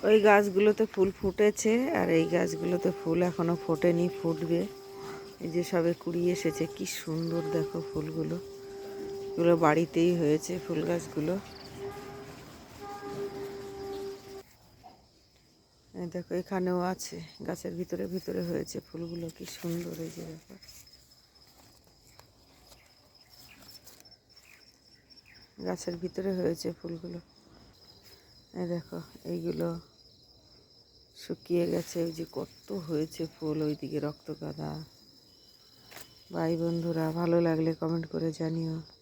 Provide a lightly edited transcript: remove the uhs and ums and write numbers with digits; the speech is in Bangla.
ওই গাছগুলোতে ফুল ফুটেছে আর এই গাছগুলোতে ফুল এখনো ফোটেনি, ফুটবে। এই যে সবে কুড়ি এসেছে, কি সুন্দর দেখো ফুলগুলো। এগুলো বাড়িতেই হয়েছে ফুল গাছগুলো। এই দেখো এখানেও আছে, গাছের ভিতরে ভিতরে হয়েছে ফুলগুলো, কি সুন্দর। এই যে দেখো গাছের ভিতরে হয়েছে ফুলগুলো। এই দেখো এইগুলো শুকিয়ে গেছে। ওই যে কত হয়েছে ফুল, ওইদিকে রক্তগাঁদা। ভাই বন্ধুরা, ভালো লাগলে কমেন্ট করে জানিও।